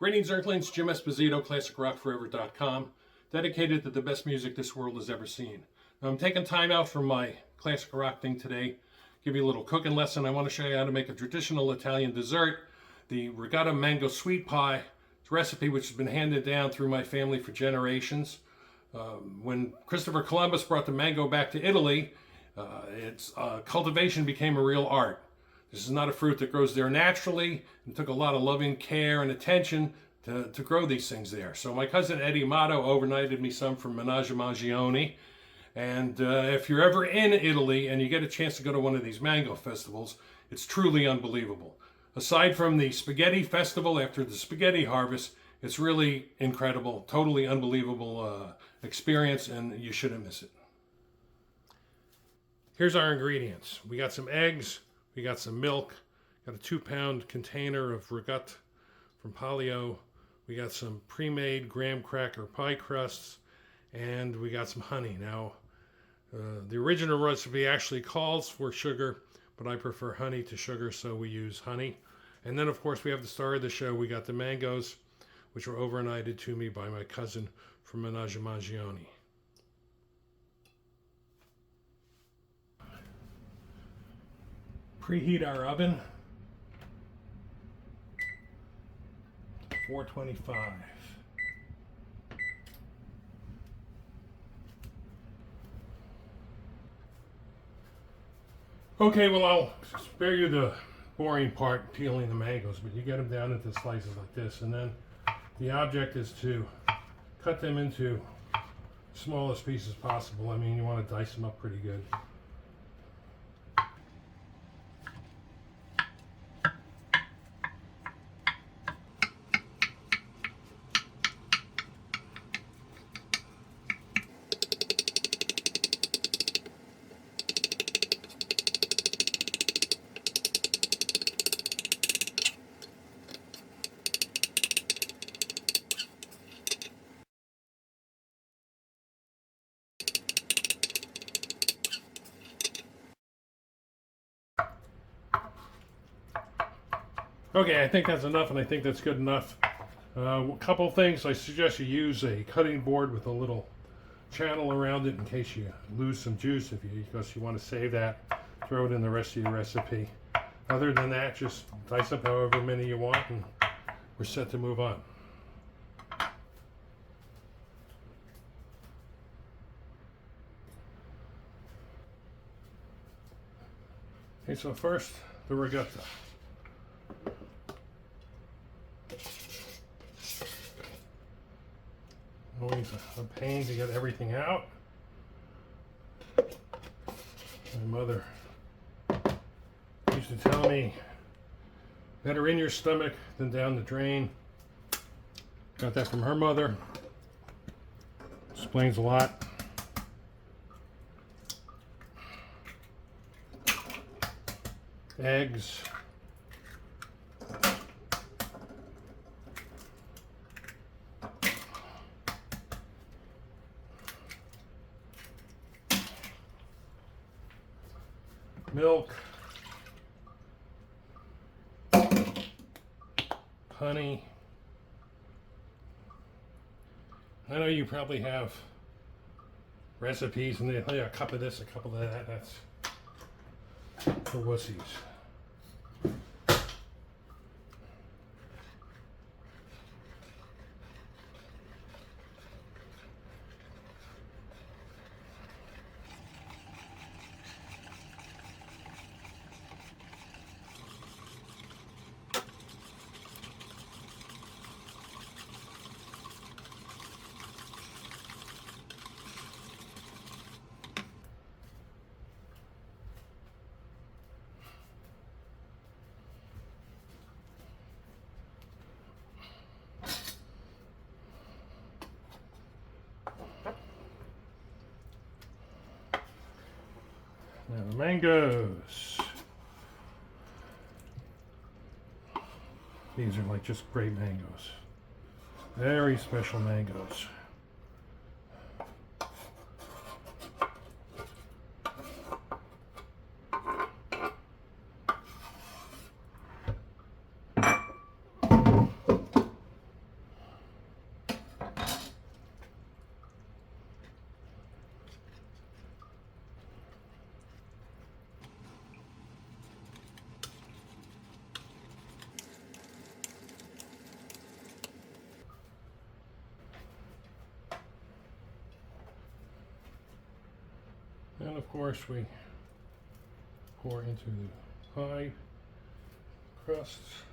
Greetings, Earthlings. Jim Esposito, ClassicRockForever.com, dedicated to the best music this world has ever seen. Now, I'm taking time out from my classic rock thing today, give you a little cooking lesson. I want to show you how to make a traditional Italian dessert, the Ricotta Mango Sweet Pie. It's a recipe which has been handed down through my family for generations. When Christopher Columbus brought the mango back to Italy, its cultivation became a real art. This is not a fruit that grows there naturally. It took a lot of loving care and attention to grow these things there. So my cousin Eddie Mato overnighted me some from Mangione. And if you're ever in Italy and you get a chance to go to one of these mango festivals, it's truly unbelievable. Aside from the spaghetti festival after the spaghetti harvest, it's really incredible, totally unbelievable experience, and you shouldn't miss it. Here's our ingredients. We got some eggs. We got some milk, got a 2-pound container of ricotta from Polio. We got some pre-made graham cracker pie crusts, and we got some honey. Now, the original recipe actually calls for sugar, but I prefer honey to sugar, so we use honey. And then, of course, we have the star of the show. We got the mangoes, which were overnighted to me by my cousin from Mangione. Preheat our oven, 425. Okay, well, I'll spare you the boring part, peeling the mangoes, but you get them down into slices like this, and then the object is to cut them into smallest pieces possible. I mean, you want to dice them up pretty good. Okay, I think that's enough, and I think that's good enough. A couple things, I suggest you use a cutting board with a little channel around it in case you lose some juice, because you want to save that, throw it in the rest of your recipe. Other than that, just dice up however many you want, and we're set to move on. Okay, so first, the ricotta. Always a pain to get everything out. My mother used to tell me, better in your stomach than down the drain. Got that from her mother. Explains a lot. Eggs. Milk, honey. I know you probably have recipes and they tell you a cup of this, a cup of that. That's for wussies. Now the mangoes. These are like just great mangoes. Very special mangoes. And of course we pour into the pie crusts.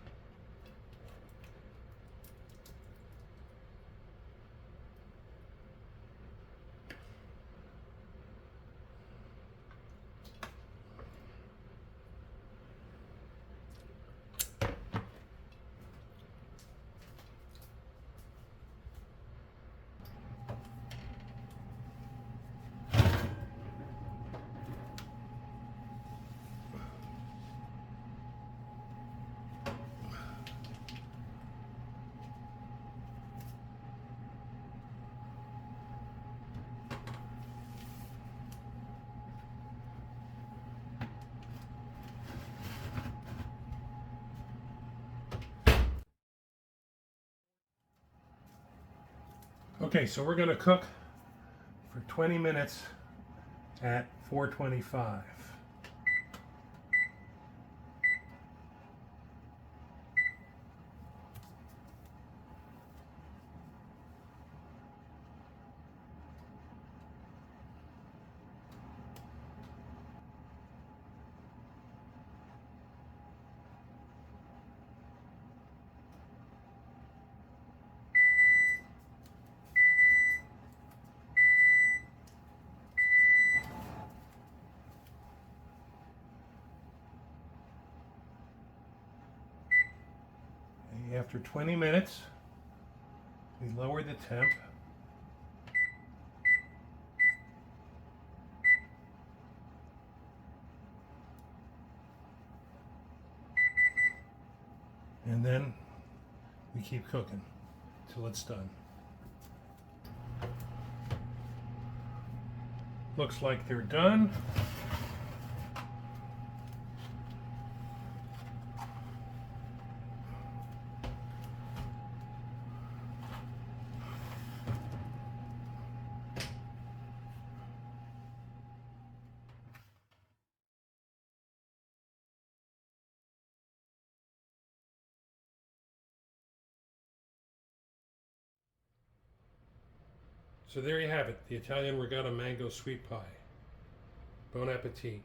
Okay, so we're going to cook for 20 minutes at 425. After 20 minutes, we lower the temp. And then we keep cooking till it's done. Looks like they're done. So there you have it, the Italian Ricotta Mango Sweet Pie. Bon appetit.